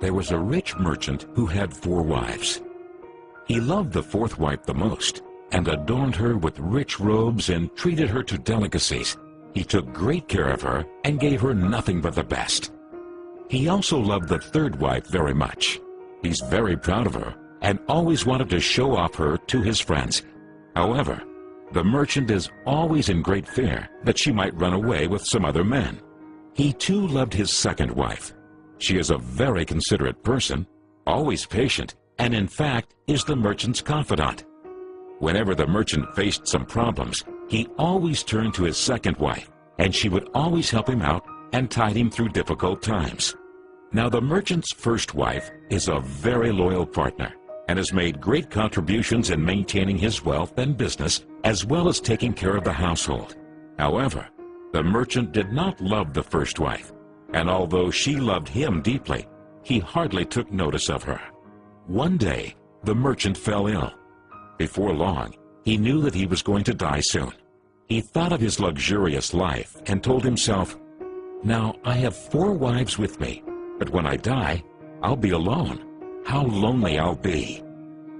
there was a rich merchant who had 4 wives. He loved the 4th wife the most, and adorned her with rich robes and treated her to delicacies. He took great care of her and gave her nothing but the best. He also loved the 3rd wife very much. He's very proud of her and always wanted to show off her to his friends. However, the merchant is always in great fear that she might run away with some other men. He too loved his 2nd wife. She is a very considerate person, always patient, and in fact is the merchant's confidant. Whenever the merchant faced some problems, he always turned to his 2nd wife, and she would always help him out and tide him through difficult times. Now the merchant's 1st wife is a very loyal partner and has made great contributions in maintaining his wealth and business, as well as taking care of the household. However, the merchant did not love the 1st wife, and although she loved him deeply, he hardly took notice of her. One day, the merchant fell ill. Before long, he knew that he was going to die soon. He thought of his luxurious life and told himself, "Now I have 4 wives with me, but when I die, I'll be alone. How lonely I'll be."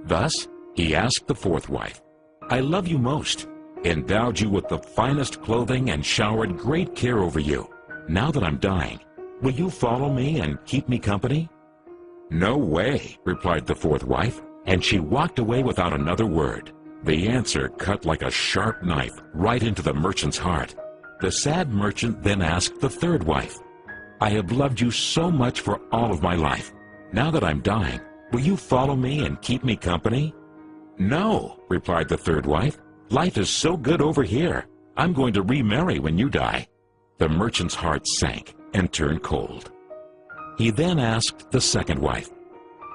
Thus, he asked the 4th wife, "I love you most, endowed you with the finest clothing and showered great care over you. Now that I'm dying, will you follow me and keep me company?" "No way," replied the 4th wife, and she walked away without another word. The answer cut like a sharp knife right into the merchant's heart. The sad merchant then asked the 3rd wife, "I have loved you so much for all of my life. Now that I'm dying, will you follow me and keep me company?" "No," replied the 3rd wife. "Life is so good over here. I'm going to remarry when you die." The merchant's heart sank and turned cold. He then asked the 2nd wife,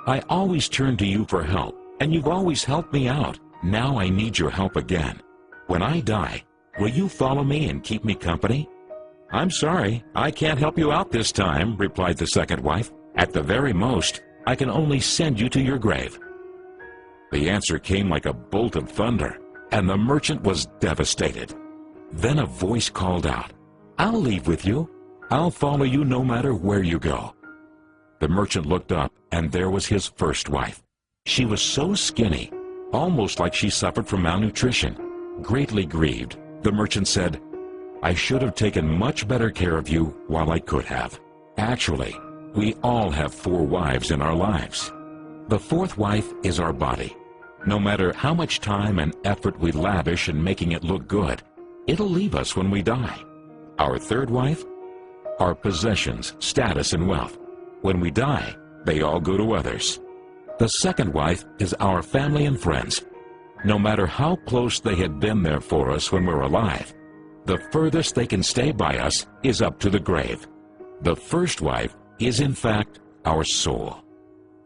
"I always turn to you for help, and you've always helped me out. Now I need your help again. When I die, will you follow me and keep me company?" "I'm sorry, I can't help you out this time," replied the 2nd wife. "At the very most, I can only send you to your grave." The answer came like a bolt of thunder, and the merchant was devastated. Then a voice called out, "I'll leave with you. I'll follow you no matter where you go." The merchant looked up, and there was his 1st wife. She was so skinny, almost like she suffered from malnutrition. Greatly grieved, the merchant said, "I should have taken much better care of you while I could have." Actually, we all have 4 wives in our lives. The 4th wife is our body. No matter how much time and effort we lavish in making it look good, it'll leave us when we die. Our 3rd wife? Our possessions, status, and wealth. When we die, they all go to others. The 2nd wife is our family and friends. No matter how close they had been there for us when we're alive, the furthest they can stay by us is up to the grave. The 1st wife is in fact our soul,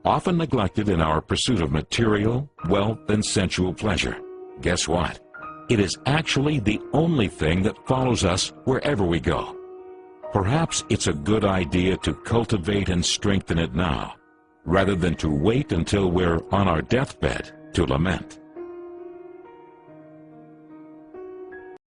often neglected in our pursuit of material, wealth, and sensual pleasure. Guess what? It is actually the only thing that follows us wherever we go. Perhaps it's a good idea to cultivate and strengthen it now, rather than to wait until we're on our deathbed to lament.